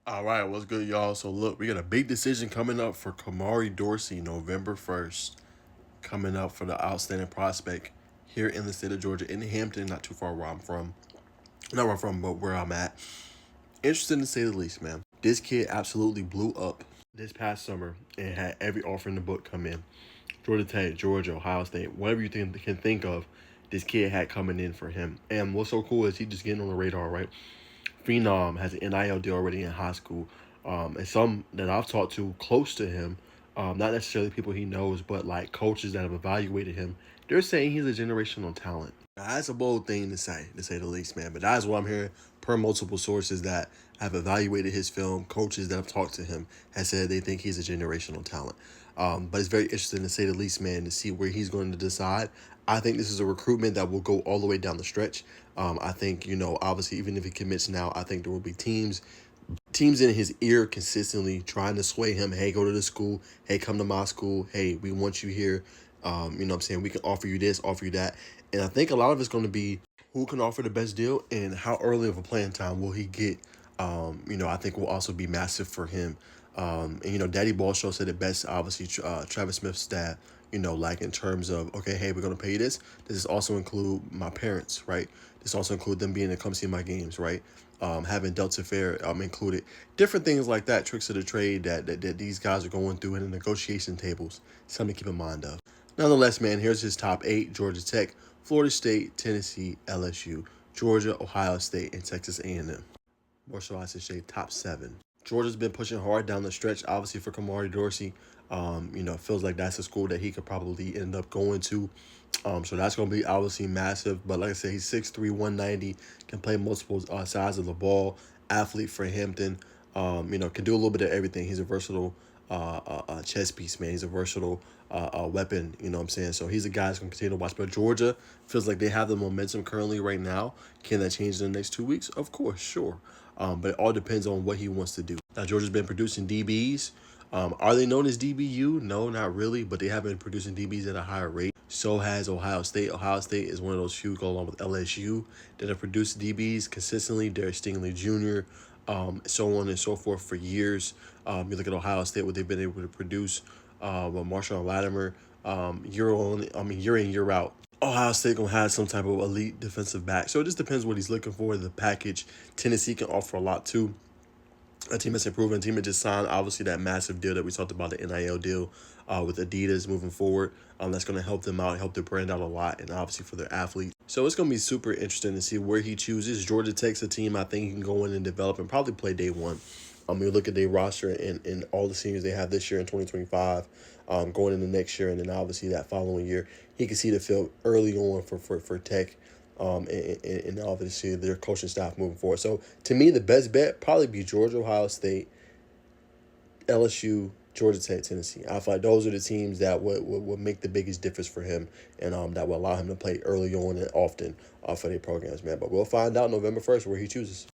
All right, what's good, y'all? So, look, we got a big decision coming up for Kamarui Dorsey November 1st, coming up for the outstanding prospect here in the state of Georgia, in Hampton, not too far where I'm from. Not where I'm from, but where I'm at. Interesting to say the least, man. This kid absolutely blew up this past summer and had every offer in the book come in. Georgia Tech, Georgia, Ohio State, whatever you can think of, this kid had coming in for him. And what's so cool is he just getting on the radar, right? Phenom has an NIL deal already in high school. And some that I've talked to close to him, not necessarily people he knows, but like coaches that have evaluated him, they're saying he's a generational talent. Now, that's a bold thing to say the least, man. But that's what I'm hearing per multiple sources that have evaluated his film. Coaches that have talked to him have said they think he's a generational talent. But it's very interesting to say the least, man, to see where he's going to decide. I think this is a recruitment that will go all the way down the stretch. I think, obviously, even if he commits now, I think there will be teams in his ear consistently trying to sway him. Hey, go to the school. Hey, come to my school. Hey, we want you here. You know what I'm saying? We can offer you this, offer you that. And I think a lot of it's going to be who can offer the best deal and how early of a playing time will he get. I think will also be massive for him. Daddy Ball Show said it best, obviously, Travis Smith's dad, like in terms of, okay, hey, we're going to pay you this. Does also include my parents, right? This also include them being to come see my games, right? Having Delta Fair included. Different things like that, tricks of the trade that these guys are going through in the negotiation tables. Something to keep in mind of. Nonetheless, man, here's his top 8. Georgia Tech, Florida State, Tennessee, LSU, Georgia, Ohio State, and Texas A&M. More so I should say top 7. Georgia's been pushing hard down the stretch, obviously, for Kamari Dorsey. It feels like that's a school that he could probably end up going to. So that's going to be obviously massive. But like I said, he's 6'3", 190, can play multiple sides of the ball, athlete for Hampton. Can do a little bit of everything. He's a versatile chess piece, man. He's a versatile weapon, you know what I'm saying? So he's a guy that's going to continue to watch. But Georgia feels like they have the momentum currently right now. Can that change in the next 2 weeks? Of course, sure. But it all depends on what he wants to do. Now, Georgia's been producing DBs. Are they known as DBU? No, not really, but they have been producing DBs at a higher rate. So has Ohio State. Ohio State is one of those few, go along with LSU, that have produced DBs consistently. Derek Stingley Jr., so on and so forth for years. You look at Ohio State, what they've been able to produce. Marshawn Latimer, year in, year out. Ohio State gonna have some type of elite defensive back. So it just depends what he's looking for. The package. Tennessee can offer a lot too. A team that's improving, a team that just signed obviously that massive deal that we talked about, the NIL deal with Adidas moving forward. That's going to help them out, help their brand out a lot, and obviously for their athletes. So it's going to be super interesting to see where he chooses. Georgia Tech's a team I think he can go in and develop and probably play day one. You look at their roster and all the seniors they have this year in 2025, going into next year, and then obviously that following year, he can see the field early on for Tech. And obviously their coaching staff moving forward. So to me, the best bet probably be Georgia, Ohio State, LSU, Georgia Tech, Tennessee. I feel like those are the teams that would make the biggest difference for him, and that will allow him to play early on and often for their programs, man. But we'll find out November 1st where he chooses.